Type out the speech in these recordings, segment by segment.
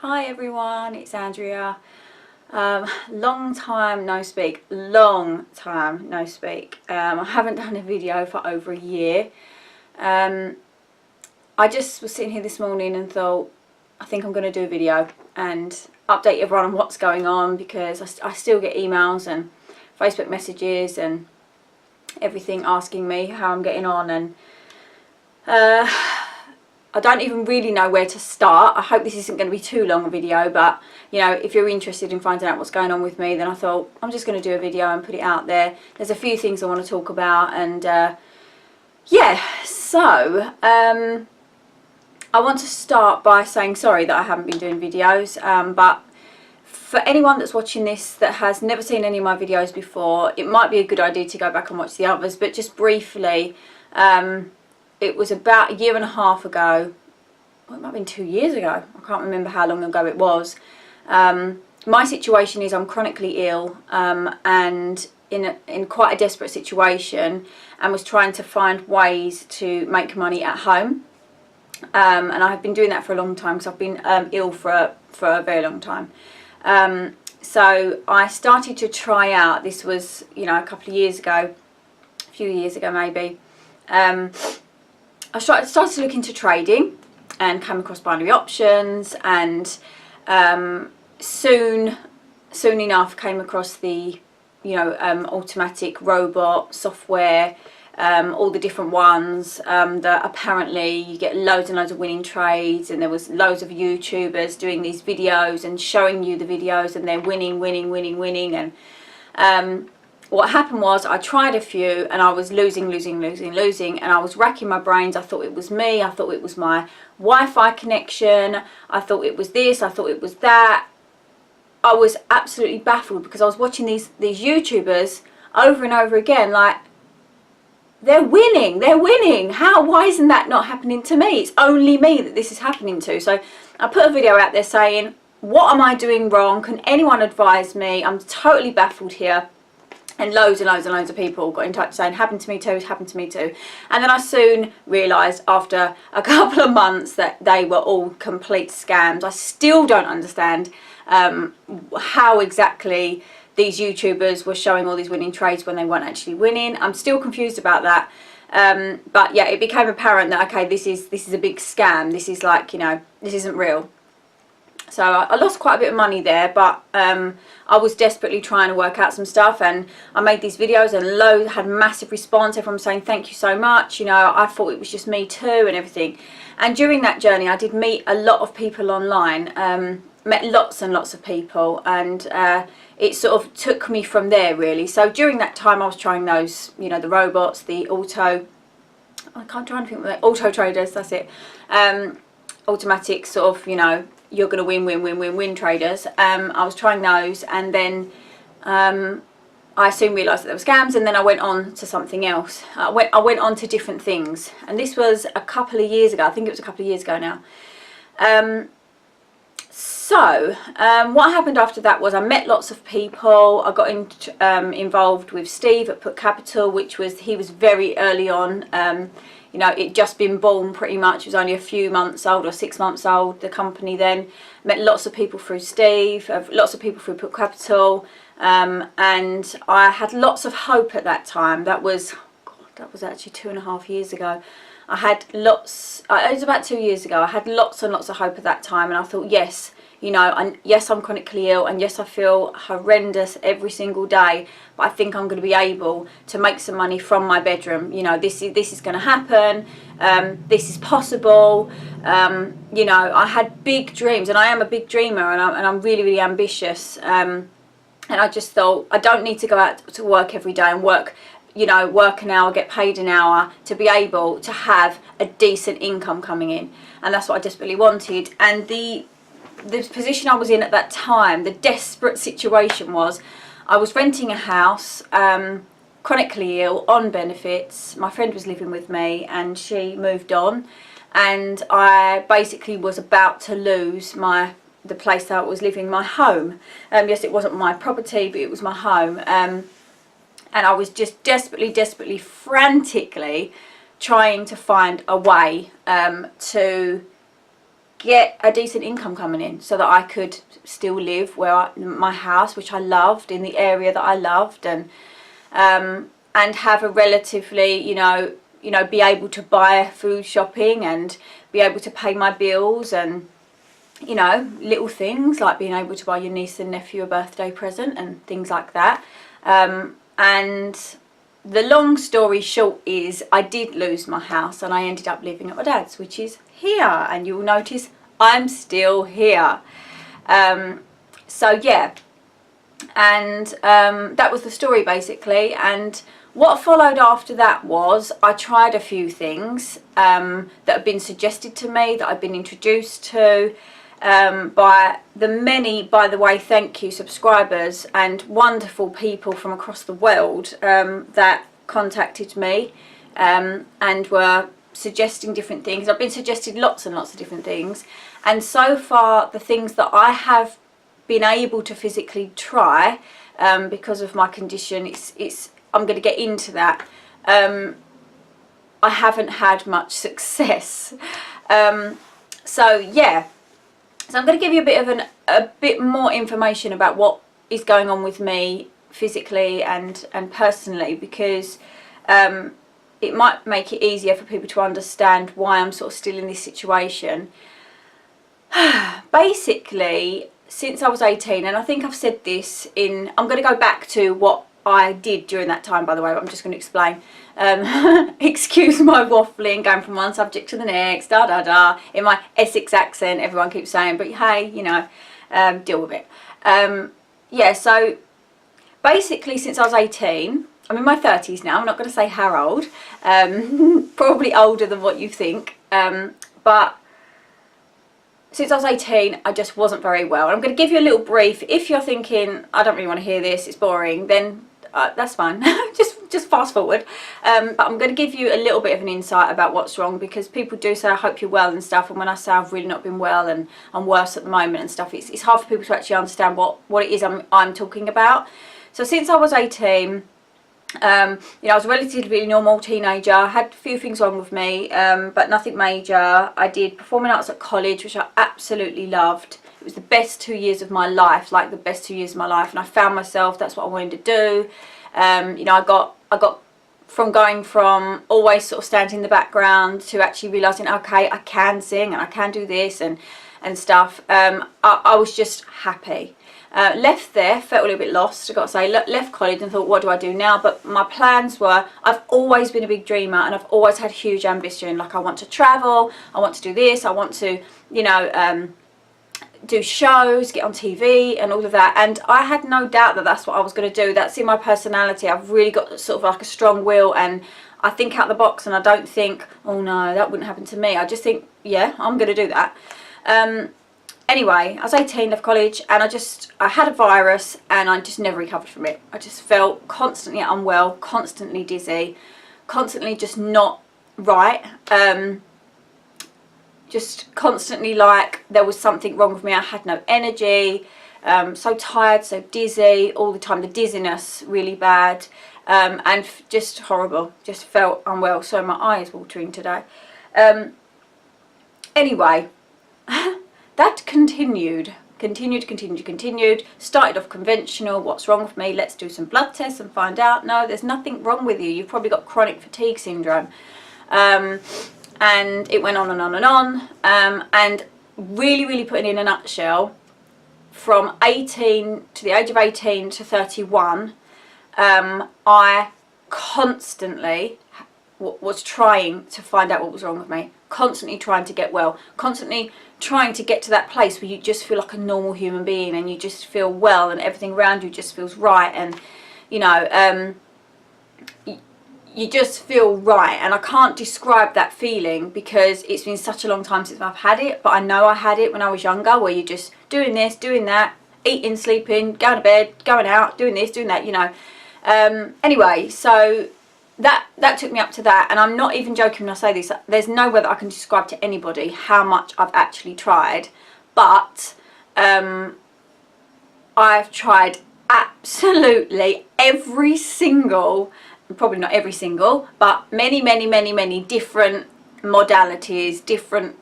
Hi everyone, it's Andrea. Long time no speak. I haven't done a video for over a year. I just was sitting here this morning and thought, I think I'm going to do a video and update everyone on what's going on, because I still get emails and Facebook messages and everything asking me how I'm getting on, and I don't even really know where to start. I hope this isn't going to be too long a video, but you know, if you're interested in finding out what's going on with me, then I thought I'm just going to do a video and put it out there. There's a few things I want to talk about, and yeah, so I want to start by saying sorry that I haven't been doing videos, but for anyone that's watching this that has never seen any of my videos before, it might be a good idea to go back and watch the others. But just briefly, it was about a year and a half ago, well, it might have been 2 years ago, I can't remember how long ago it was. My situation is I'm chronically ill, and in quite a desperate situation, and was trying to find ways to make money at home. And I have been doing that for a long time, because I've been ill for a very long time. So I started to try out, this was, you know, a couple of years ago, a few years ago maybe, I started to look into trading and came across binary options, and soon enough came across the, you know, automatic robot software, all the different ones, that apparently you get loads and loads of winning trades, and there was loads of YouTubers doing these videos and showing you the videos, and they're winning, and what happened was I tried a few and I was losing, and I was racking my brains. I thought it was me, I thought it was my Wi-Fi connection, I thought it was this, I thought it was that. I was absolutely baffled, because I was watching these YouTubers over and over again, like, they're winning, why isn't that not happening to me? It's only me that this is happening to. So I put a video out there saying, what am I doing wrong? Can anyone advise me? I'm totally baffled here. And loads of people got in touch saying, happened to me too, happened to me too. And then I soon realised after a couple of months that they were all complete scams. I still don't understand how exactly these YouTubers were showing all these winning trades when they weren't actually winning. I'm still confused about that. But yeah, it became apparent that, okay, this is a big scam. This is like, you know, this isn't real. So I lost quite a bit of money there, but I was desperately trying to work out some stuff, and I made these videos and had massive response. Everyone was saying thank you so much, you know, I thought it was just me too and everything. And during that journey I did meet a lot of people online, met lots and lots of people, and it sort of took me from there really. So during that time I was trying those, you know, the robots, the auto traders, that's it, automatic sort of, you know, you're going to win traders. I was trying those, and then I soon realised that there were scams, and then I went on to something else. I went on to different things, and this was a couple of years ago. I think it was a couple of years ago now. What happened after that was I met lots of people. I got involved with Steve at Put Capital, he was very early on. You know, it just been born pretty much. It was only a few months old, or 6 months old, the company then. Met lots of people through Steve, lots of people through Put Capital, and I had lots of hope at that time. That was actually 2.5 years ago. I had lots, it was about 2 years ago, I had lots and lots of hope at that time, and I thought, yes, you know, yes, I'm chronically ill, and yes, I feel horrendous every single day, but I think I'm going to be able to make some money from my bedroom. You know, this is going to happen. This is possible. You know, I had big dreams, and I am a big dreamer, and I'm really ambitious. And I just thought, I don't need to go out to work every day and work, you know, work an hour, get paid an hour, to be able to have a decent income coming in. And that's what I desperately wanted. And the position I was in at that time, the desperate situation was, I was renting a house, chronically ill, on benefits. My friend was living with me, and she moved on, and I basically was about to lose the place that I was living, my home. Yes, it wasn't my property, but it was my home. And I was just desperately, frantically trying to find a way to get a decent income coming in so that I could still live my house, which I loved, in the area that I loved, and have a relatively, be able to buy food shopping and be able to pay my bills, and little things like being able to buy your niece and nephew a birthday present and things like that. And the long story short is I did lose my house and I ended up living at my dad's, which is here, and you'll notice I'm still here. So yeah, and that was the story basically. And what followed after that was I tried a few things that had been suggested to me, that I'd been introduced to by the many, by the way, thank you, subscribers and wonderful people from across the world that contacted me and were suggesting different things. I've been suggested lots and lots of different things, and so far the things that I have been able to physically try because of my condition, I'm going to get into that, I haven't had much success. So yeah, so I'm going to give you a bit more information about what is going on with me physically and personally, because it might make it easier for people to understand why I'm sort of still in this situation. Basically, since I was 18, and I think I've said this I'm going to go back to what I did during that time, by the way, but I'm just going to explain. Excuse my waffling, going from one subject to the next, in my Essex accent, everyone keeps saying, but hey, deal with it. Yeah, so basically since I was 18, I'm in my 30s now, I'm not going to say how old, probably older than what you think, but since I was 18, I just wasn't very well. I'm going to give you a little brief. If you're thinking, I don't really want to hear this, it's boring, then that's fine. just fast forward. But I'm going to give you a little bit of an insight about what's wrong, because people do say, I hope you're well and stuff. And when I say I've really not been well and I'm worse at the moment and stuff, it's hard for people to actually understand what it is I'm talking about. So since I was 18, I was a relatively normal teenager. I had a few things wrong with me, but nothing major. I did performing arts at college, which I absolutely loved. It was the best 2 years of my life, like the best 2 years of my life, and I found myself, that's what I wanted to do. I got from going from always sort of standing in the background to actually realising, okay, I can sing and I can do this and stuff. I was just happy. Left there, felt a little bit lost, I've got to say. Left college and thought, what do I do now? But my plans were, I've always been a big dreamer and I've always had huge ambition. Like, I want to travel, I want to do this, I want to, do shows, get on TV and all of that. And I had no doubt that that's what I was going to do. That's in my personality. I've really got sort of like a strong will, and I think out the box, and I don't think, oh no, that wouldn't happen to me. I just think, yeah, I'm going to do that. Anyway, I was 18, left college, and I had a virus and I just never recovered from it. I just felt constantly unwell, constantly dizzy, constantly just not right. Just constantly like there was something wrong with me. I had no energy, so tired, so dizzy all the time. The dizziness really bad, and just horrible. Just felt unwell. So my eye is watering today. Anyway, that continued. Started off conventional. What's wrong with me? Let's do some blood tests and find out. No, there's nothing wrong with you. You've probably got chronic fatigue syndrome. And it went on and on and on. And really putting in a nutshell, from 18 to the age of 18 to 31, I constantly was trying to find out what was wrong with me. Constantly trying to get well. Constantly trying to get to that place where you just feel like a normal human being and you just feel well and everything around you just feels right, and you just feel right. And I can't describe that feeling because it's been such a long time since I've had it, but I know I had it when I was younger, where you're just doing this, doing that, eating, sleeping, going to bed, going out, doing this, doing that, Anyway, so that took me up to that, and I'm not even joking when I say this. There's no way that I can describe to anybody how much I've actually tried, but I've tried absolutely every single, probably not every single, but many different modalities, different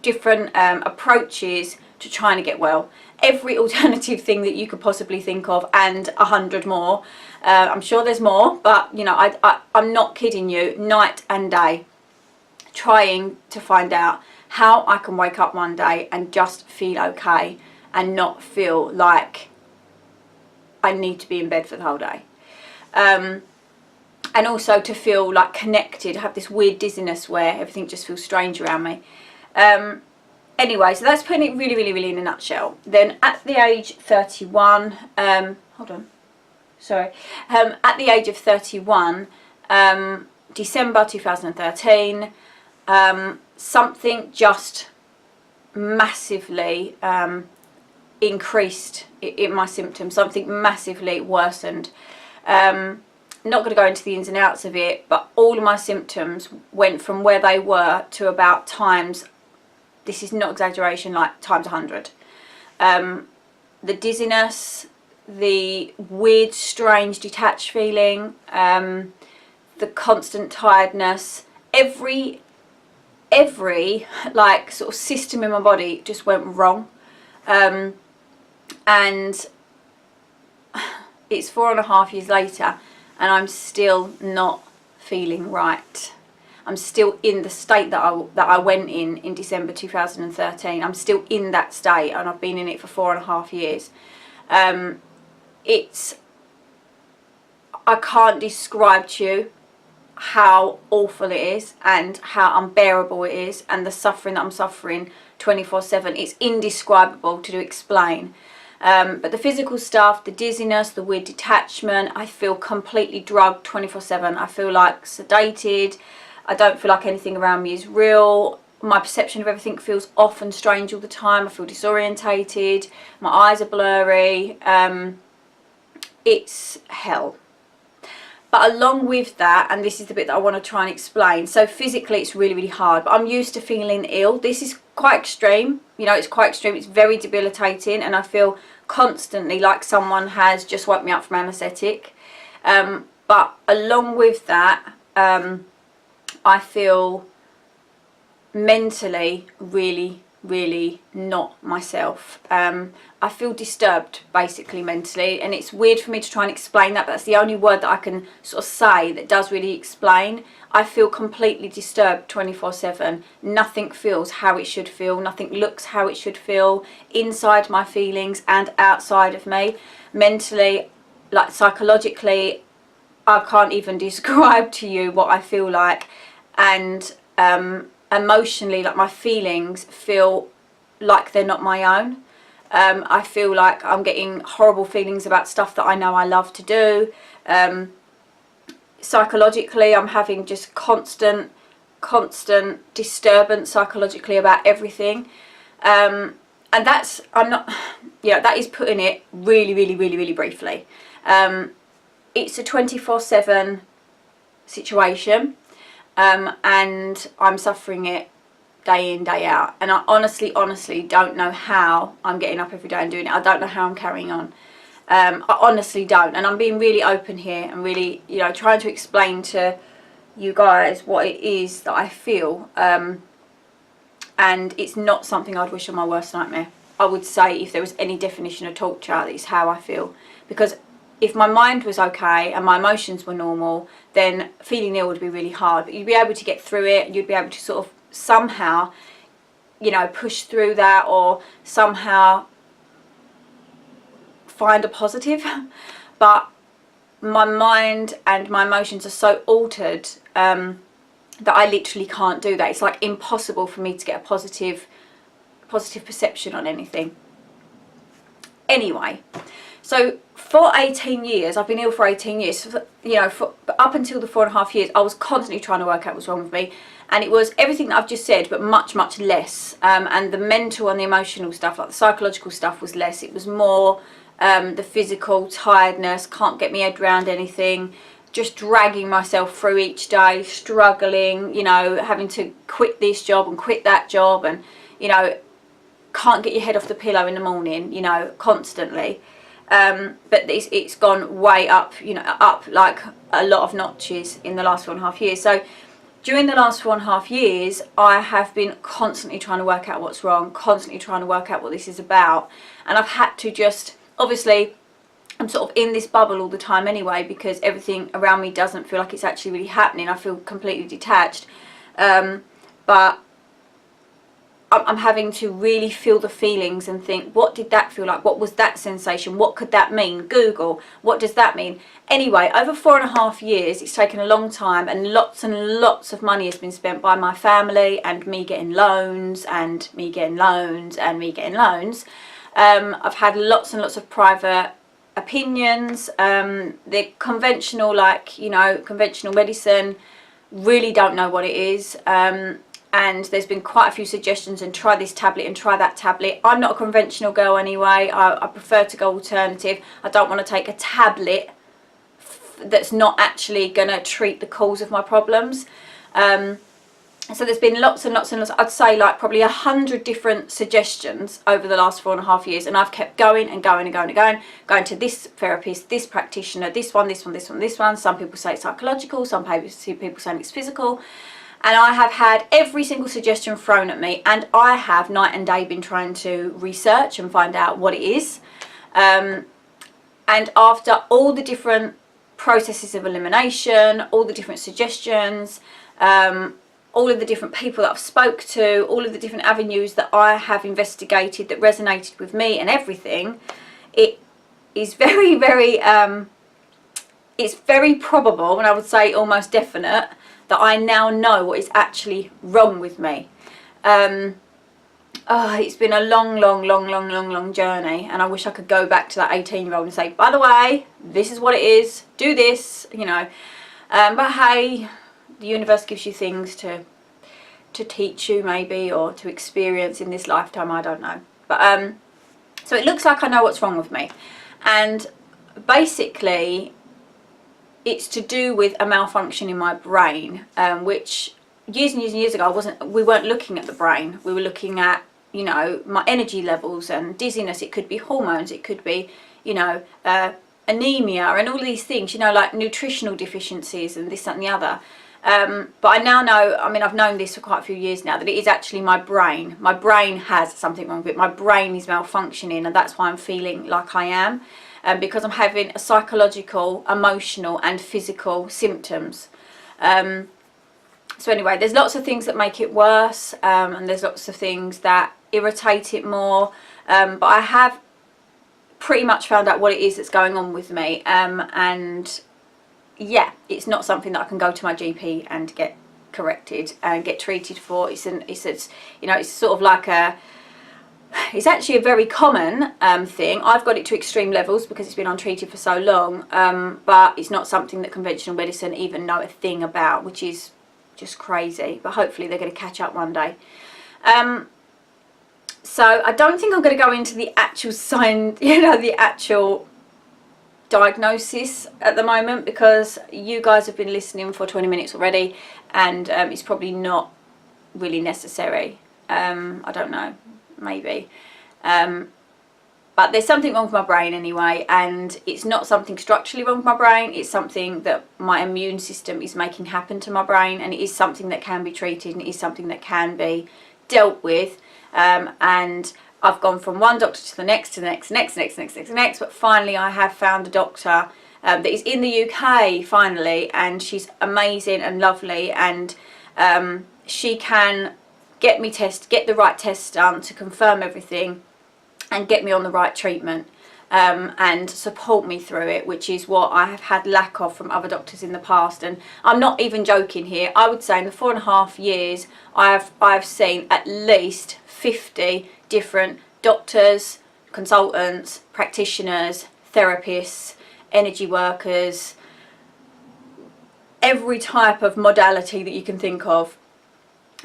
different approaches to trying to get well. Every alternative thing that you could possibly think of, and 100 more. I'm sure there's more, but you know, I'm not kidding you, night and day, trying to find out how I can wake up one day and just feel okay and not feel like I need to be in bed for the whole day. And also to feel like connected, have this weird dizziness where everything just feels strange around me. Anyway, so that's putting it really, really, really in a nutshell. Then at the age 31, at the age of 31, December 2013, something just massively increased in my symptoms, something massively worsened. Not going to go into the ins and outs of it, but all of my symptoms went from where they were to about times, this is not exaggeration, like times 100. The dizziness, the weird, strange, detached feeling, the constant tiredness, every like sort of system in my body just went wrong. And it's 4.5 years later, and I'm still not feeling right. I'm still in the state that I went in December 2013. I'm still in that state, and I've been in it for 4.5 years. I can't describe to you how awful it is and how unbearable it is, and the suffering that I'm suffering 24/7. It's indescribable to explain. But the physical stuff, the dizziness, the weird detachment, I feel completely drugged 24/7. I feel like sedated. I don't feel like anything around me is real. My perception of everything feels off and strange all the time. I feel disorientated. My eyes are blurry. It's hell. But along with that, and this is the bit that I want to try and explain, so physically it's really, really hard, but I'm used to feeling ill. This is quite extreme, you know, it's quite extreme, it's very debilitating, and I feel constantly like someone has just woke me up from anaesthetic. But along with that, I feel mentally really, really not myself. I feel disturbed, basically, mentally, and it's weird for me to try and explain that, but that's the only word that I can sort of say that does really explain. I feel completely disturbed 24/7. Nothing feels how it should feel, nothing looks how it should feel, inside my feelings and outside of me. Mentally, like psychologically, I can't even describe to you what I feel like, and emotionally, like my feelings feel like they're not my own. I feel like I'm getting horrible feelings about stuff that I know I love to do. Psychologically, I'm having just constant disturbance psychologically about everything. And that's, that is putting it really, really, really, really briefly. It's a 24/7 situation, and I'm suffering it day in, day out, and I honestly don't know how I'm getting up every day and doing it. I don't know how I'm carrying on. I honestly don't, and I'm being really open here and really, you know, trying to explain to you guys what it is that I feel, and it's not something I'd wish on my worst nightmare. I would say if there was any definition of torture, it's how I feel, because if my mind was okay and my emotions were normal, then feeling ill would be really hard, but you'd be able to get through it, and you'd be able to sort of somehow, you know, push through that, or somehow find a positive. But my mind and my emotions are so altered that I literally can't do that. It's like impossible for me to get a positive perception on anything. Anyway, so for 18 years, I've been ill for 18 years, you know, up until the 4.5 years, I was constantly trying to work out what's wrong with me. And it was everything that I've just said, but much, much less. And the mental and the emotional stuff, like the psychological stuff, was less. It was more the physical tiredness, can't get my head around anything, just dragging myself through each day, struggling, you know, having to quit this job and quit that job, and, you know, can't get your head off the pillow in the morning, you know, constantly. But it's gone way up, you know, up like a lot of notches in the last 4.5 years. So during the last 4.5 years, I have been constantly trying to work out what's wrong, constantly trying to work out what this is about. And I've had to just, obviously, I'm sort of in this bubble all the time anyway, because everything around me doesn't feel like it's actually really happening. I feel completely detached. But I'm having to really feel the feelings and think, what did that feel like? What was that sensation? What could that mean? Google, what does that mean? Anyway, over 4.5 years, it's taken a long time, and lots of money has been spent by my family, and me getting loans, and me getting loans, and me getting loans. I've had lots and lots of private opinions. The conventional, like, you know, conventional medicine, really don't know what it is. And there's been quite a few suggestions, and try this tablet and try that tablet. I'm not a conventional girl anyway. I prefer to go alternative. I don't want to take a tablet that's not actually going to treat the cause of my problems. So there's been lots and lots and lots, I'd say like probably 100 different suggestions over the last 4.5 years, and I've kept going and going and going and going to this therapist, this practitioner, this one. Some people say it's psychological, some people say it's physical. And I have had every single suggestion thrown at me, and I have night and day been trying to research and find out what it is. And after all the different processes of elimination, all the different suggestions, all of the different people that I've spoke to, all of the different avenues that I have investigated that resonated with me and everything, it is very, very, it's very probable, and I would say almost definite, that I now know what is actually wrong with me. It's been a long journey, and I wish I could go back to that 18-year-old and say, by the way, this is what it is, do this, you know. But hey, the universe gives you things to teach you maybe, or to experience in this lifetime, I don't know. But so it looks like I know what's wrong with me, and basically it's to do with a malfunction in my brain, which years and years and years ago we weren't looking at the brain. We were looking at, you know, my energy levels and dizziness. It could be hormones, it could be, you know, anemia and all these things, you know, like nutritional deficiencies and this, that and the other. But I now know, I mean, I've known this for quite a few years now, that it is actually my brain. My brain has something wrong with it. My brain is malfunctioning, and that's why I'm feeling like I am. Because I'm having a psychological, emotional and physical symptoms. So anyway, there's lots of things that make it worse, and there's lots of things that irritate it more. But I have pretty much found out what it is that's going on with me. And yeah, it's not something that I can go to my GP and get corrected and get treated for. It's you know, it's sort of like it's actually a very common thing. I've got it to extreme levels because it's been untreated for so long, but it's not something that conventional medicine even know a thing about, which is just crazy. But hopefully they're going to catch up one day. So I don't think I'm going to go into the actual sign, you know, the actual diagnosis at the moment, because you guys have been listening for 20 minutes already, and it's probably not really necessary. I don't know. Maybe, but there's something wrong with my brain anyway, and it's not something structurally wrong with my brain. It's something that my immune system is making happen to my brain, and it is something that can be treated, and it is something that can be dealt with. And I've gone from one doctor to the next, to the next, but finally I have found a doctor that is in the UK finally, and she's amazing and lovely, and she can get the right tests done to confirm everything, and get me on the right treatment, and support me through it, which is what I have had lack of from other doctors in the past. And I'm not even joking here. I would say in the 4.5 years I've seen at least 50 different doctors, consultants, practitioners, therapists, energy workers, every type of modality that you can think of.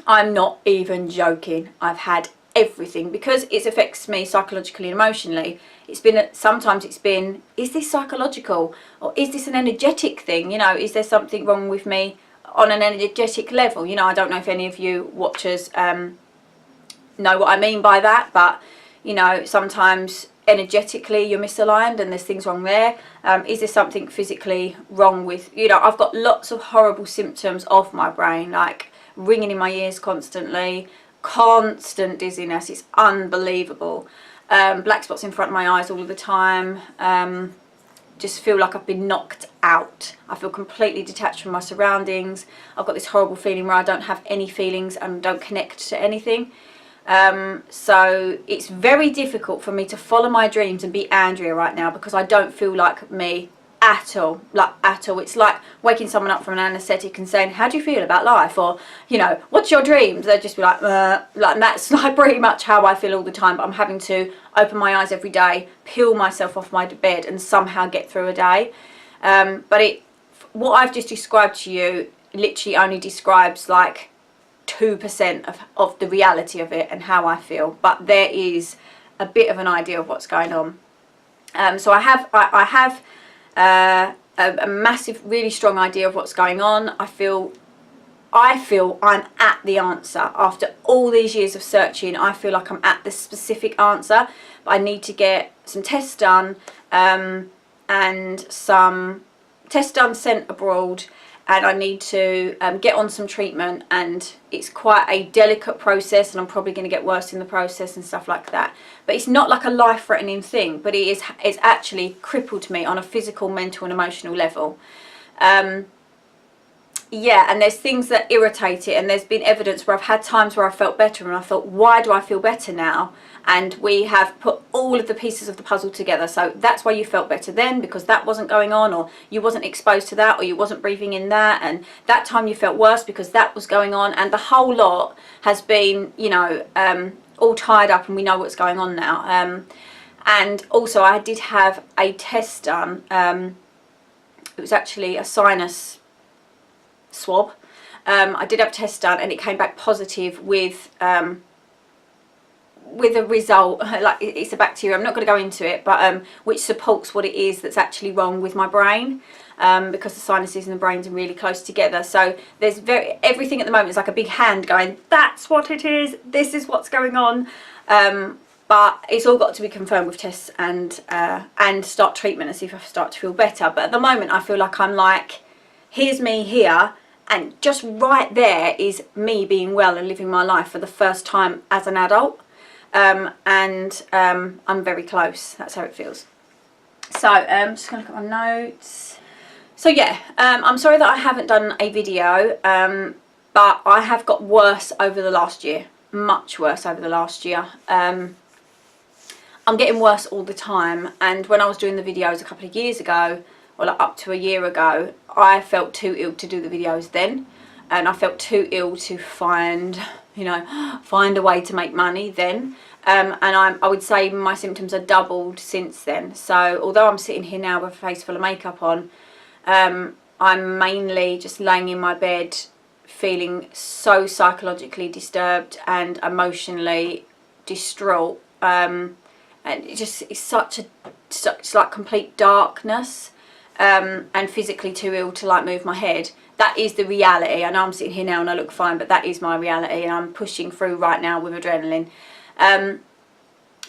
I'm not even joking. I've had everything, because it affects me psychologically and emotionally. Sometimes it's been, is this psychological, or is this an energetic thing? You know, is there something wrong with me on an energetic level? You know, I don't know if any of you watchers know what I mean by that, but you know, sometimes energetically you're misaligned and there's things wrong there. Is there something physically wrong with, you know, I've got lots of horrible symptoms of my brain, like ringing in my ears constantly, constant dizziness, it's unbelievable. Black spots in front of my eyes all of the time. Just feel like I've been knocked out. I feel completely detached from my surroundings. I've got this horrible feeling where I don't have any feelings and don't connect to anything. So it's very difficult for me to follow my dreams and be Andrea right now, because I don't feel like me at all, like at all. It's like waking someone up from an anaesthetic and saying, how do you feel about life? Or, you know, what's your dreams? They'd just be like, and that's like pretty much how I feel all the time. But I'm having to open my eyes every day, peel myself off my bed and somehow get through a day. But what I've just described to you literally only describes like 2% of the reality of it and how I feel, but there is a bit of an idea of what's going on. So I have a massive, really strong idea of what's going on. I feel I'm at the answer. After all these years of searching, I feel like I'm at the specific answer, but I need to get some tests done, and some tests done sent abroad, and I need to get on some treatment, and it's quite a delicate process, and I'm probably going to get worse in the process and stuff like that. But it's not like a life-threatening thing, but it's actually crippled me on a physical, mental and emotional level. Yeah, and there's things that irritate it, and there's been evidence where I've had times where I felt better and I thought, why do I feel better now? And we have put all of the pieces of the puzzle together. So that's why you felt better then, because that wasn't going on, or you wasn't exposed to that, or you wasn't breathing in that, and that time you felt worse because that was going on, and the whole lot has been, you know, all tied up, and we know what's going on now. And also I did have a test done. It was actually a sinus swab. I did have a test done, and it came back positive with a result, like it's a bacteria, I'm not going to go into it, but which supports what it is that's actually wrong with my brain, because the sinuses and the brains are really close together. So there's everything at the moment is like a big hand going, that's what it is, this is what's going on. But it's all got to be confirmed with tests and start treatment and see if I start to feel better. But at the moment I feel like I'm like, here's me here, and just right there is me being well and living my life for the first time as an adult. I'm very close. That's how it feels. So just gonna look at my notes. So yeah, I'm sorry that I haven't done a video, but I have got worse over the last year, much worse over the last year. I'm getting worse all the time, and when I was doing the videos a couple of years ago, or like up to a year ago, I felt too ill to do the videos then, and I felt too ill to find a way to make money then. And I would say my symptoms are doubled since then. So although I'm sitting here now with a face full of makeup on, I'm mainly just laying in my bed feeling so psychologically disturbed and emotionally distraught. And it's like complete darkness, and physically too ill to like move my head. That is the reality. I know I'm sitting here now and I look fine, but that is my reality, and I'm pushing through right now with adrenaline.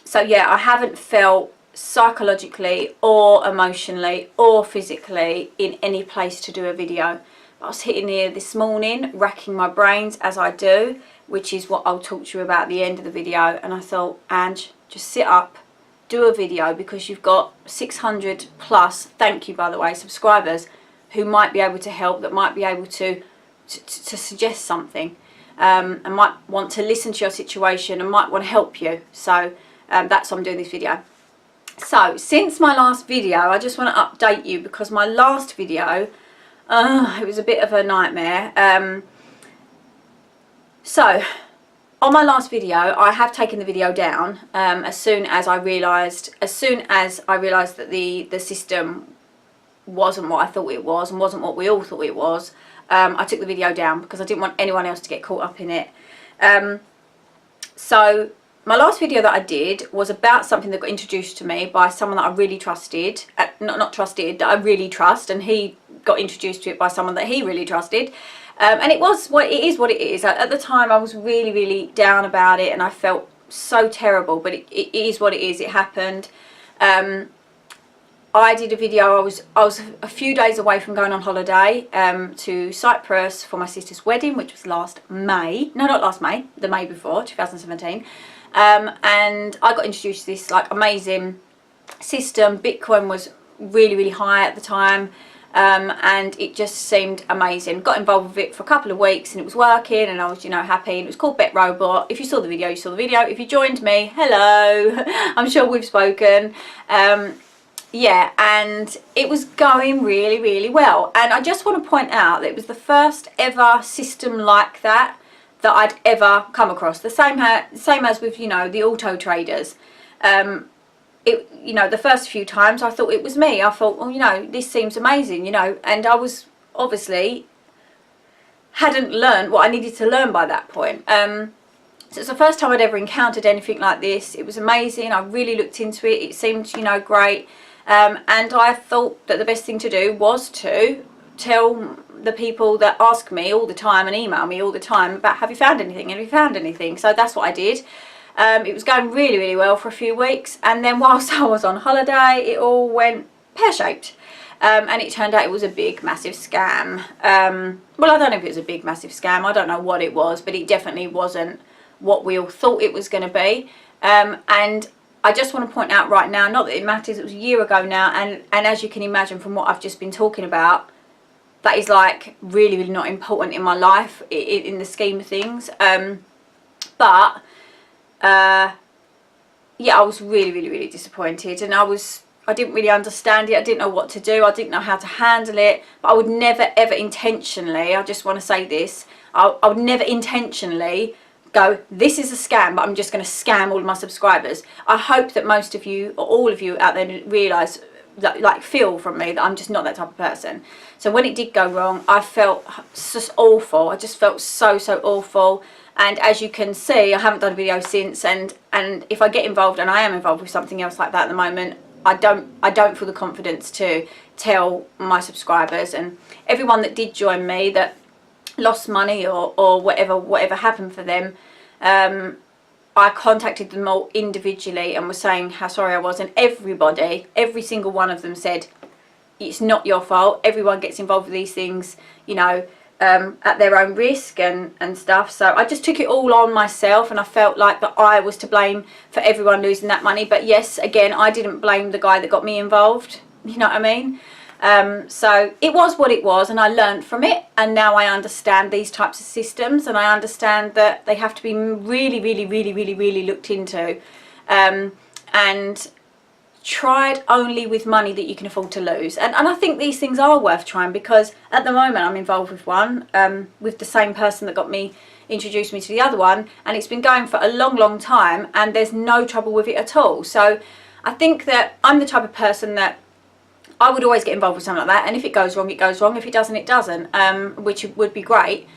So yeah, I haven't felt psychologically or emotionally or physically in any place to do a video. I was sitting here this morning racking my brains, as I do, which is what I'll talk to you about at the end of the video, and I thought, Ange, just sit up, do a video, because you've got 600 plus, thank you by the way, subscribers who might be able to help, that might be able to suggest something, and might want to listen to your situation and might want to help you. So that's why I'm doing this video. So since my last video, I just want to update you, because my last video, it was a bit of a nightmare. So on my last video, I have taken the video down as soon as I realised that the system wasn't what I thought it was, and wasn't what we all thought it was. I took the video down because I didn't want anyone else to get caught up in it. So my last video that I did was about something that got introduced to me by someone that I really trusted, not trusted, that I really trust, and he got introduced to it by someone that he really trusted. And it is what it is. At the time I was really, really down about it, and I felt so terrible, but it is what it is. It happened. I did a video. I was a few days away from going on holiday to Cyprus for my sister's wedding, which was last May. No, not last May, the May before, 2017. And I got introduced to this like amazing system. Bitcoin was really, really high at the time. And it just seemed amazing. Got involved with it for a couple of weeks and it was working and I was, you know, happy. And it was called BetRobot. If you saw the video, you saw the video. If you joined me, hello. I'm sure we've spoken. Yeah, and it was going really, really well. And I just want to point out that it was the first ever system like that I'd ever come across. The same as with, you know, the auto traders. You know, the first few times I thought it was me. I thought, well, you know, this seems amazing, you know, and I was obviously hadn't learned what I needed to learn by that point. So it's the first time I'd ever encountered anything like this. It was amazing. I really looked into it. It seemed, you know, great. And I thought that the best thing to do was to tell the people that ask me all the time and email me all the time about, have you found anything? Have you found anything? So that's what I did. It was going really, really well for a few weeks. And then whilst I was on holiday, it all went pear-shaped. And it turned out it was a big, massive scam. Well, I don't know if it was a big, massive scam. I don't know what it was, but it definitely wasn't what we all thought it was going to be. And I just want to point out right now, not that it matters, it was a year ago now, and as you can imagine from what I've just been talking about, that is like really, really not important in my life in the scheme of things. But yeah, I was really, really, really disappointed, and I didn't really understand it. I didn't know what to do. I didn't know how to handle it. But I would never, ever intentionally, I just want to say this, I would never intentionally go, this is a scam, but I'm just going to scam all of my subscribers. I hope that most of you, or all of you out there, realise, that, like, feel from me that I'm just not that type of person. So when it did go wrong, I felt just awful. I just felt so, so awful. And as you can see, I haven't done a video since, and if I get involved, and I am involved with something else like that at the moment, I don't feel the confidence to tell my subscribers and everyone that did join me that lost money or whatever happened for them. I contacted them all individually and was saying how sorry I was, and every single one of them said, it's not your fault. Everyone gets involved with these things, you know, at their own risk and stuff. So I just took it all on myself, and I felt like that I was to blame for everyone losing that money. But yes, again, I didn't blame the guy that got me involved, you know what I mean? So it was what it was, and I learned from it, and now I understand these types of systems, and I understand that they have to be really, really, really, really, really looked into, and tried only with money that you can afford to lose. And I think these things are worth trying, because at the moment I'm involved with one, with the same person that introduced me to the other one, and it's been going for a long, long time, and there's no trouble with it at all. So I think that I'm the type of person that I would always get involved with something like that, and if it goes wrong, it goes wrong. If it doesn't, it doesn't, which would be great.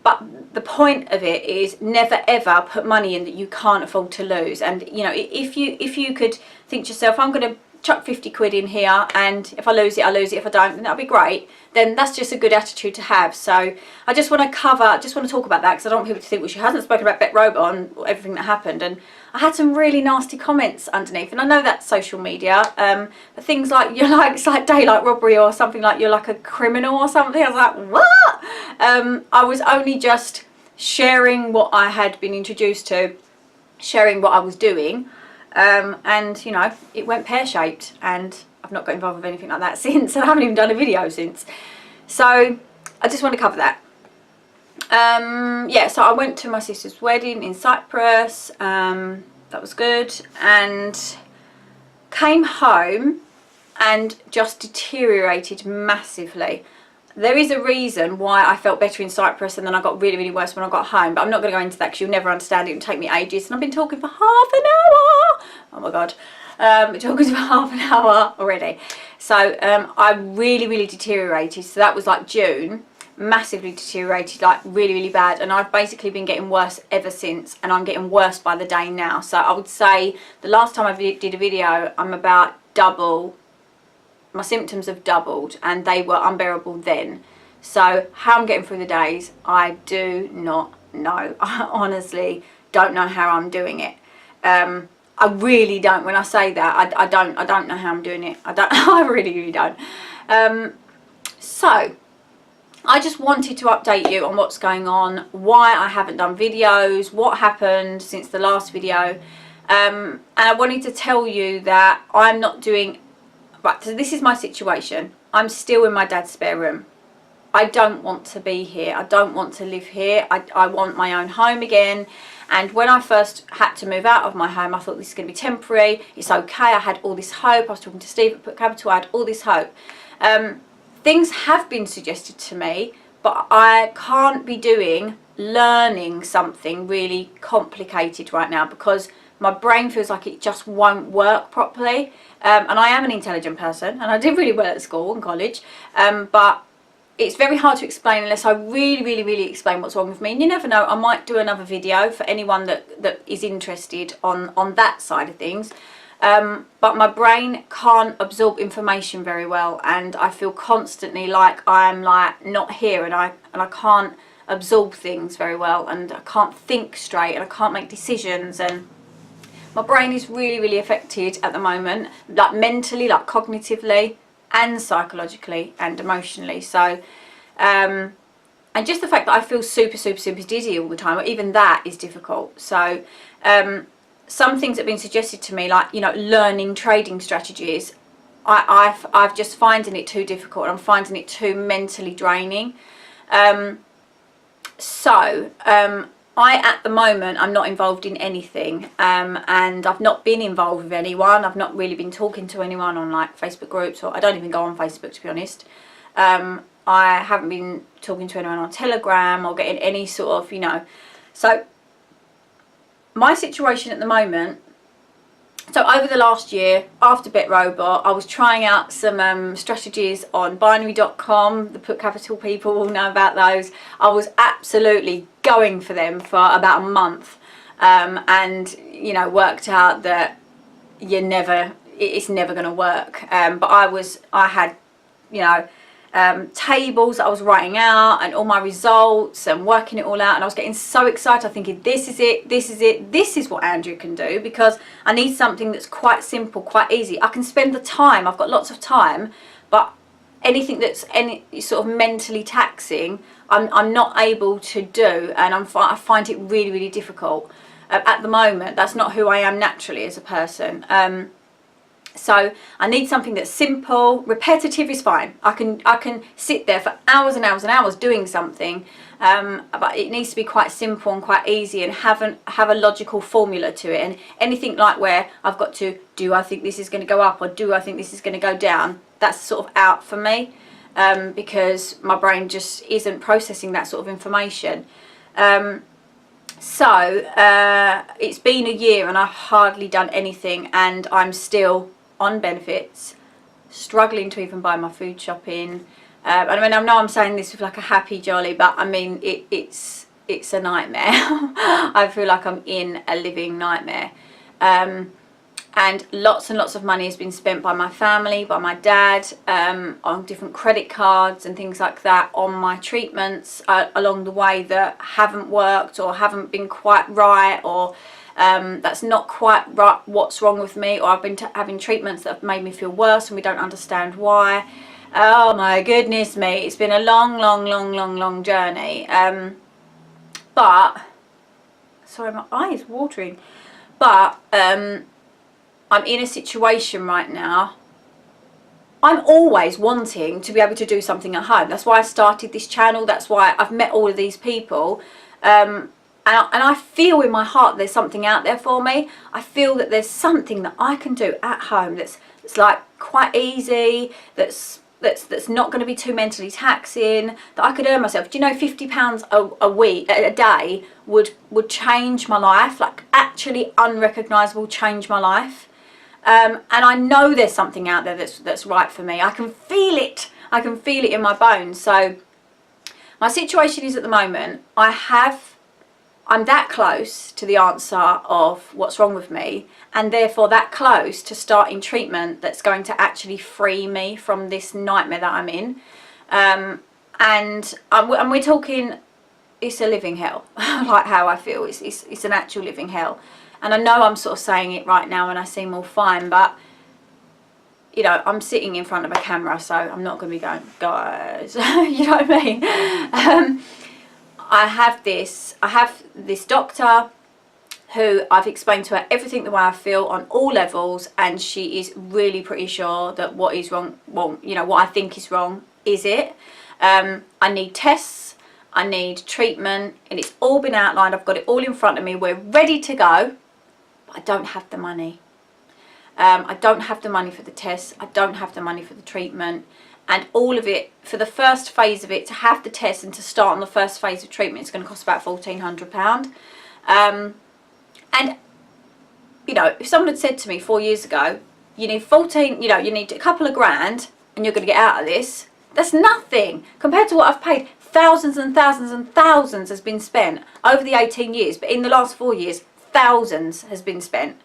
But the point of it is never ever put money in that you can't afford to lose. And you know, if you could think to yourself, I'm going to chuck 50 quid in here, and if I lose it, I lose it. If I don't, then that'll be great. Then that's just a good attitude to have. So I just want to talk about that, because I don't want people to think, well, she hasn't spoken about BetRobot and everything that happened. And I had some really nasty comments underneath, and I know that's social media, but things like, it's like daylight robbery, or something like you're like a criminal or something. I was like, what? I was only just sharing what I had been introduced to, sharing what I was doing, and you know, it went pear-shaped, and I've not got involved with anything like that since, and I haven't even done a video since. So I just want to cover that. Yeah, so I went to my sister's wedding in Cyprus, that was good, and came home and just deteriorated massively. There is a reason why I felt better in Cyprus and then I got really, really worse when I got home, but I'm not going to go into that because you'll never understand it. It will take me ages, and I've been talking for half an hour. Oh my god, talking for half an hour already. So I really, really deteriorated. So that was like June. Massively deteriorated, like really, really bad, and I've basically been getting worse ever since, and I'm getting worse by the day now. So I would say the last time I did a video, I'm about double. My symptoms have doubled, and they were unbearable then. So how I'm getting through the days, I do not know. I honestly don't know how I'm doing it. I really don't. When I say that, I don't know how I'm doing it. I really don't. So I just wanted to update you on what's going on, why I haven't done videos, what happened since the last video. And I wanted to tell you that I'm not doing, right, so this is my situation. I'm still in my dad's spare room. I don't want to be here. I don't want to live here. I want my own home again. And when I first had to move out of my home, I thought this is going to be temporary. It's okay. I had all this hope. I was talking to Steve at Put Capital. I had all this hope. Things have been suggested to me, but I can't be learning something really complicated right now because my brain feels like it just won't work properly. And I am an intelligent person and I did really well at school and college, but it's very hard to explain unless I really explain what's wrong with me. And you never know, I might do another video for anyone that is interested on that side of things. But my brain can't absorb information very well, and I feel constantly like I'm like not here, and I can't absorb things very well, and I can't think straight, and I can't make decisions, and my brain is really affected at the moment, like mentally, like cognitively, and psychologically and emotionally. So and just the fact that I feel super dizzy all the time, even that is difficult. So some things that have been suggested to me, like, you know, learning trading strategies, I've just finding it too difficult. I'm finding it too mentally draining. I, at the moment, I'm not involved in anything, and I've not been involved with anyone. I've not really been talking to anyone on like Facebook groups, or I don't even go on Facebook, to be honest. I haven't been talking to anyone on Telegram or getting any sort of, you know. So my situation at the moment, so over the last year, after BetRobot, I was trying out some strategies on Binary.com. The Put Capital people will know about those. I was absolutely going for them for about a month, and, you know, worked out that it's never going to work. But I had, you know, tables that I was writing out and all my results and working it all out, and I was getting so excited. I'm thinking, this is it, this is what Andrea can do, because I need something that's quite simple, quite easy. I can spend the time, I've got lots of time, but anything that's any sort of mentally taxing, I'm not able to do, and I find it really difficult. At the moment, that's not who I am naturally as a person. So I need something that's simple. Repetitive is fine. I can sit there for hours and hours doing something, but it needs to be quite simple and quite easy, and have a logical formula to it. And anything like where I've got to, do I think this is going to go up, or do I think this is going to go down, that's sort of out for me, because my brain just isn't processing that sort of information. So it's been a year and I've hardly done anything, and I'm still on benefits, struggling to even buy my food shopping. And I mean, I know I'm saying this with like a happy jolly, but I mean it's a nightmare. I feel like I'm in a living nightmare. And lots of money has been spent by my family, by my dad, on different credit cards and things like that, on my treatments along the way that haven't worked or haven't been quite right, or that's not quite right what's wrong with me, or I've been having treatments that have made me feel worse and we don't understand why. Oh my goodness me, it's been a long journey. But sorry, my eye is watering. But I'm in a situation right now. I'm always wanting to be able to do something at home. That's why I started this channel. That's why I've met all of these people. And I feel in my heart there's something out there for me. I feel that there's something that I can do at home that's like quite easy, that's not going to be too mentally taxing, that I could earn myself. Do you know, £50 a week, a day would change my life, like actually unrecognisable, change my life. And I know there's something out there that's right for me. I can feel it. I can feel it in my bones. So my situation is, at the moment, I'm that close to the answer of what's wrong with me, and therefore that close to starting treatment that's going to actually free me from this nightmare that I'm in. And we're talking, it's a living hell, like how I feel. It's an actual living hell. And I know I'm sort of saying it right now and I seem all fine, but you know, I'm sitting in front of a camera, so I'm not going to be going, guys, you know what I mean? I have this doctor who I've explained to her everything the way I feel on all levels, and she is really pretty sure that what is wrong, well, you know, what I think is wrong is it. I need tests, I need treatment, and it's all been outlined. I've got it all in front of me. We're ready to go, but I don't have the money. I don't have the money for the tests. I don't have the money for the treatment. And all of it, for the first phase of it, to have the test and to start on the first phase of treatment, it's going to cost about £1,400. And, you know, if someone had said to me 4 years ago, you need you need a couple of grand and you're going to get out of this, that's nothing compared to what I've paid. Thousands and thousands and thousands has been spent over the 18 years, but in the last 4 years, thousands has been spent.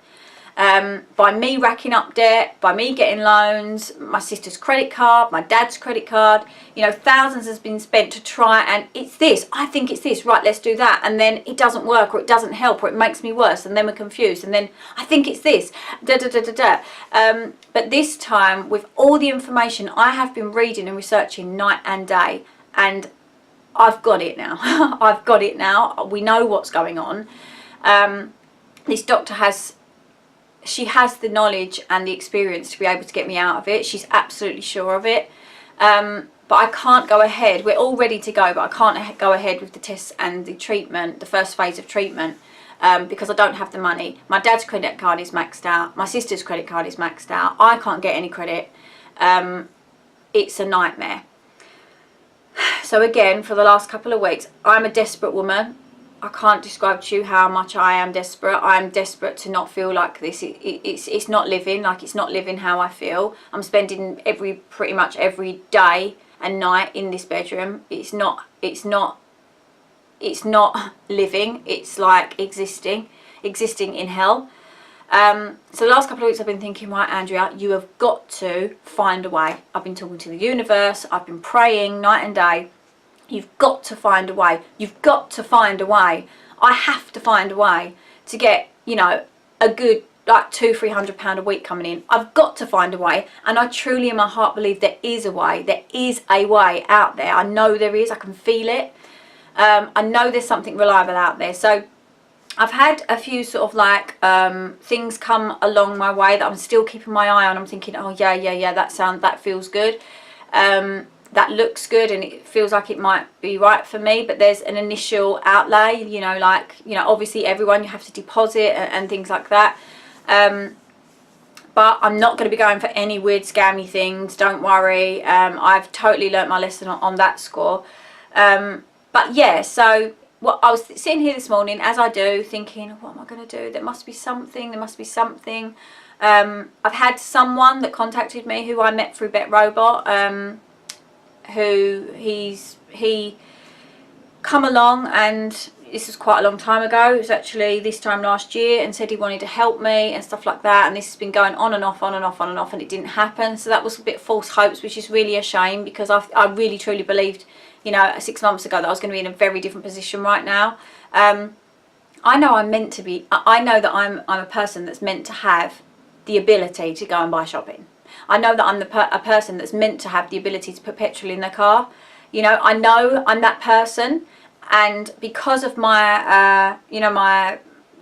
By me racking up debt, by me getting loans, my sister's credit card, my dad's credit card, you know, thousands has been spent to try, and it's this, I think it's this, right, let's do that, and then it doesn't work, or it doesn't help, or it makes me worse, and then we're confused, and then I think it's this, but this time, with all the information I have been reading and researching night and day, and I've got it now, I've got it now, we know what's going on. This doctor has the knowledge and the experience to be able to get me out of it. She's absolutely sure of it. But I can't go ahead. We're all ready to go, but I can't go ahead with the tests and the treatment, the first phase of treatment, because I don't have the money. My dad's credit card is maxed out. My sister's credit card is maxed out. I can't get any credit. It's a nightmare. So again, for the last couple of weeks, I'm a desperate woman. I can't describe to you how much I am desperate. I'm desperate to not feel like this. It's not living, like it's not living how I feel. I'm spending pretty much every day and night in this bedroom. It's not living. It's like existing in hell. So the last couple of weeks I've been thinking, right, Andrea, you have got to find a way. I've been talking to the universe. I've been praying night and day. You've got to find a way. You've got to find a way. I have to find a way to get, you know, a good like £200-300 a week coming in. I've got to find a way, and I truly in my heart believe there is a way. There is a way out there. I know there is. I can feel it. I know there's something reliable out there. So I've had a few sort of like things come along my way that I'm still keeping my eye on. I'm thinking, oh yeah, that feels good. That looks good, and it feels like it might be right for me, but there's an initial outlay, you know, like, you know, obviously everyone, you have to deposit and things like that. But I'm not going to be going for any weird scammy things, don't worry. I've totally learnt my lesson on that score. But yeah, so what I was sitting here this morning, as I do, thinking, what am I going to do? There must be something, I've had someone that contacted me who I met through Bet Robot, who he come along, and this was quite a long time ago. It was actually this time last year, and said he wanted to help me and stuff like that, and this has been going on and off, and it didn't happen. So that was a bit false hopes, which is really a shame, because I really truly believed, you know, 6 months ago that I was going to be in a very different position right now. I know I'm meant to be, I know that I'm a person that's meant to have the ability to go and buy shopping. I know that I'm a person that's meant to have the ability to put petrol in their car. You know I'm that person, and because of my, you know,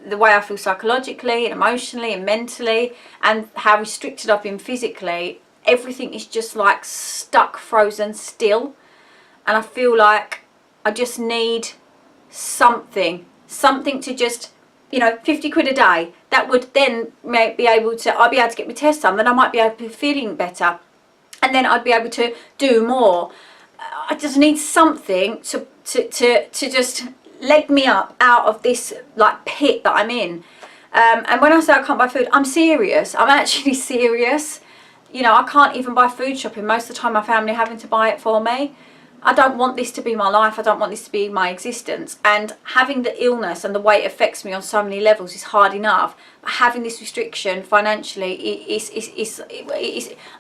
the way I feel psychologically and emotionally and mentally, and how restricted I've been physically, everything is just like stuck, frozen still, and I feel like I just need something to just, you know, 50 quid a day. That would then I'd be able to get my test done, then I might be able to be feeling better, and then I'd be able to do more. I just need something to just leg me up out of this like pit that I'm in. And when I say I can't buy food, I'm serious. I'm actually serious. You know, I can't even buy food shopping. Most of the time my family are having to buy it for me. I don't want this to be my life. I don't want this to be my existence. And having the illness and the way it affects me on so many levels is hard enough. But having this restriction financially is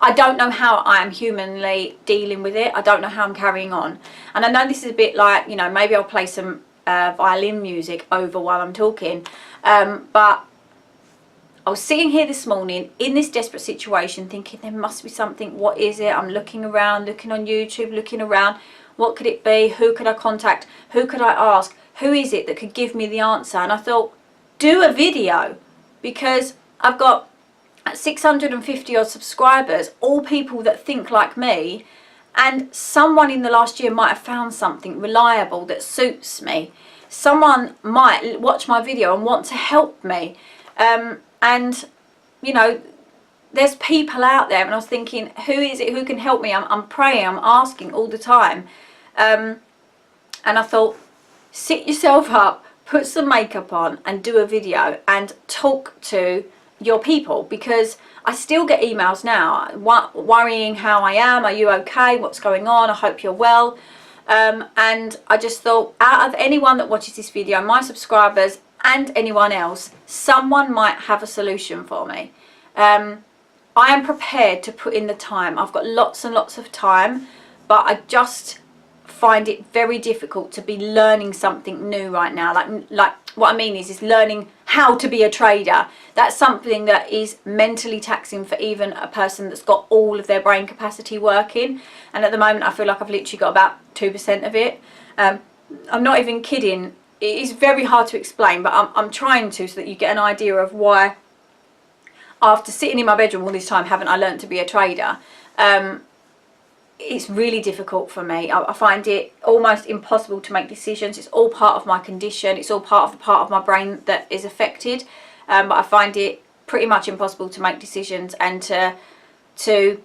I don't know how I am humanly dealing with it. I don't know how I'm carrying on. And I know this is a bit like, you know, maybe I'll play some violin music over while I'm talking. But I was sitting here this morning in this desperate situation thinking there must be something. What is it? I'm looking around, looking on YouTube, looking around. What could it be? Who could I contact? Who could I ask? Who is it that could give me the answer? And I thought, do a video, because I've got 650 odd subscribers, all people that think like me, and someone in the last year might have found something reliable that suits me. Someone might watch my video and want to help me. And, you know, there's people out there, and I was thinking, who is it who can help me? I'm praying, I'm asking all the time. And I thought, sit yourself up, put some makeup on and do a video and talk to your people, because I still get emails now worrying how I am. Are you okay? What's going on? I hope you're well. And I just thought, out of anyone that watches this video, my subscribers and anyone else, someone might have a solution for me. I am prepared to put in the time. I've got lots and lots of time, but I just find it very difficult to be learning something new right now. Like what I mean is learning how to be a trader. That's something that is mentally taxing for even a person that's got all of their brain capacity working. And at the moment I feel like I've literally got about 2% of it. I'm not even kidding. It is very hard to explain, but I'm trying to, so that you get an idea of why, after sitting in my bedroom all this time, haven't I learned to be a trader? It's really difficult for me. I find it almost impossible to make decisions. It's all part of my condition. It's all part of my brain that is affected. But I find it pretty much impossible to make decisions and to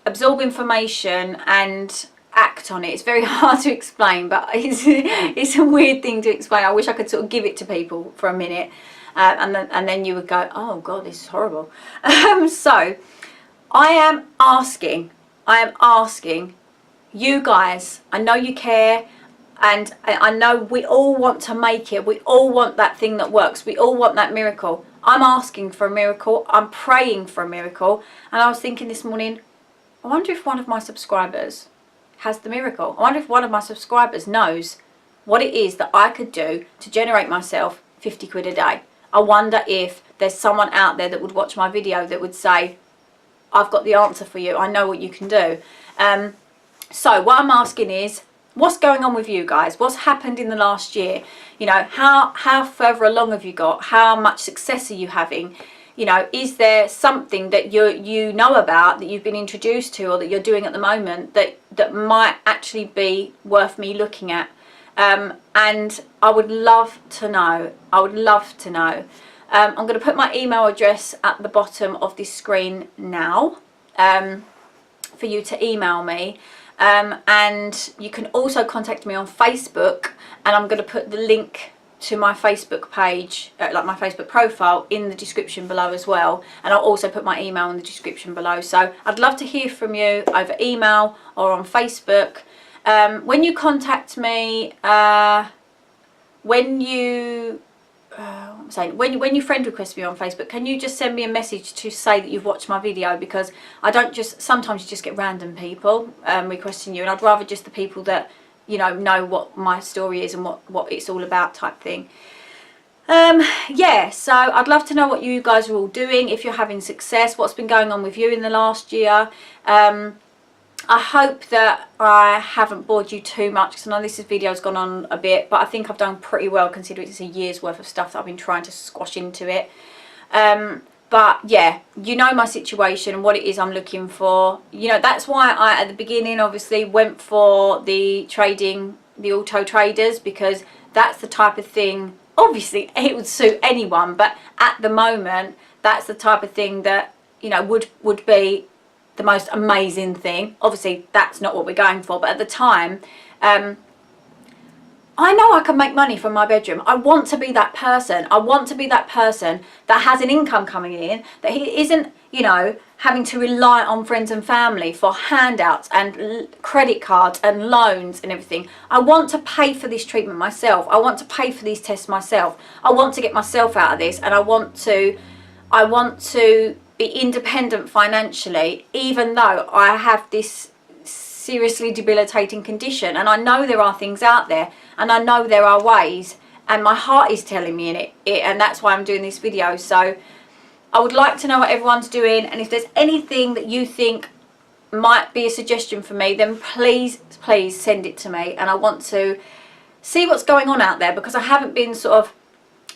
absorb information and act on it. It's very hard to explain, but it's a weird thing to explain. I wish I could sort of give it to people for a minute, and then you would go, oh God, this is horrible. So I am asking you guys, I know you care, and I know we all want to make it. We all want that thing that works. We all want that miracle. I'm asking for a miracle. I'm praying for a miracle. And I was thinking this morning, I wonder if one of my subscribers has the miracle. I wonder if one of my subscribers knows what it is that I could do to generate myself 50 quid a day. I wonder if there's someone out there that would watch my video that would say, I've got the answer for you. I know what you can do. So what I'm asking is, what's going on with you guys? What's happened in the last year? You know, how further along have you got? How much success are you having? You know, is there something that you know about, that you've been introduced to, or that you're doing at the moment that might actually be worth me looking at? And I would love to know. I would love to know. I'm going to put my email address at the bottom of this screen now, for you to email me. And you can also contact me on Facebook, and I'm going to put the link to my Facebook page, like my Facebook profile, in the description below as well. And I'll also put my email in the description below. So I'd love to hear from you over email or on Facebook. When you contact me, when you friend request me on Facebook, can you just send me a message to say that you've watched my video? Because I don't just, sometimes you just get random people requesting you, and I'd rather just the people that, you know what my story is and what it's all about type thing. Yeah, so I'd love to know what you guys are all doing, if you're having success, what's been going on with you in the last year. I hope that I haven't bored you too much, because I know this video's gone on a bit, but I think I've done pretty well considering it's a year's worth of stuff that I've been trying to squash into it. But yeah, you know my situation and what it is I'm looking for. You know, that's why I, at the beginning, obviously went for the auto traders, because that's the type of thing, obviously it would suit anyone, but at the moment, that's the type of thing that, you know, would be the most amazing thing. Obviously that's not what we're going for, but at the time, I know I can make money from my bedroom. I want to be that person. I want to be that person that has an income coming in, that he isn't, you know, having to rely on friends and family for handouts and credit cards and loans and everything. I want to pay for this treatment myself. I want to pay for these tests myself. I want to get myself out of this, and I want to be independent financially, even though I have this seriously debilitating condition. And I know there are things out there, and I know there are ways, and my heart is telling me in it, and that's why I'm doing this video. So I would like to know what everyone's doing, and if there's anything that you think might be a suggestion for me, then please send it to me. And I want to see what's going on out there, because I haven't been sort of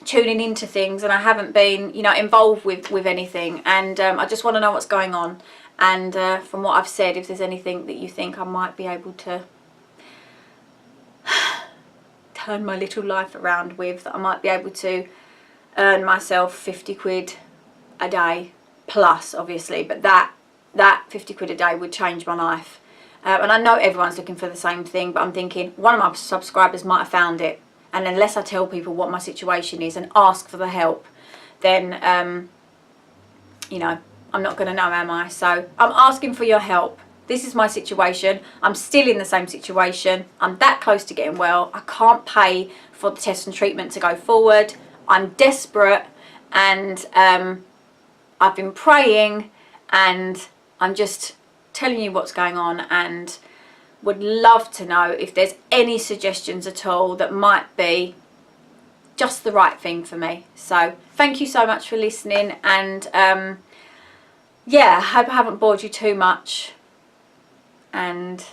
tuning into things, and I haven't been, you know, involved with anything, and I just want to know what's going on. And from what I've said, if there's anything that you think I might be able to turn my little life around with, that I might be able to earn myself 50 quid a day plus, obviously, but that 50 quid a day would change my life. And I know everyone's looking for the same thing, but I'm thinking one of my subscribers might have found it, and unless I tell people what my situation is and ask for the help, then you know, I'm not going to know, am I? So I'm asking for your help. This is my situation. I'm still in the same situation. I'm that close to getting well. I can't pay for the test and treatment to go forward. I'm desperate, and I've been praying, and I'm just telling you what's going on, and would love to know if there's any suggestions at all that might be just the right thing for me. So thank you so much for listening, and yeah, I hope I haven't bored you too much, and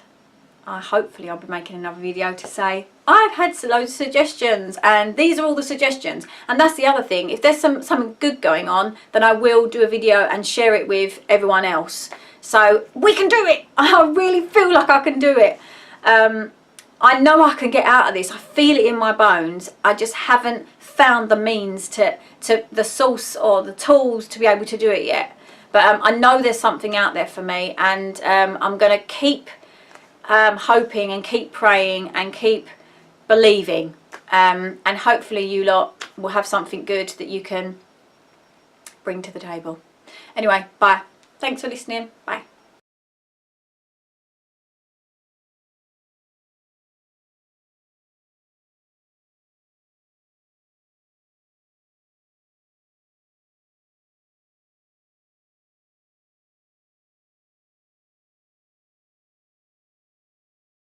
hopefully I'll be making another video to say I've had loads of suggestions, and these are all the suggestions. And that's the other thing, if there's something good going on, then I will do a video and share it with everyone else. So we can do it. I really feel like I can do it. I know I can get out of this. I feel it in my bones. I just haven't found the means to the source or the tools to be able to do it yet. But I know there's something out there for me, and I'm going to keep hoping and keep praying and keep believing. And hopefully you lot will have something good that you can bring to the table. Anyway, bye. Thanks for listening. Bye.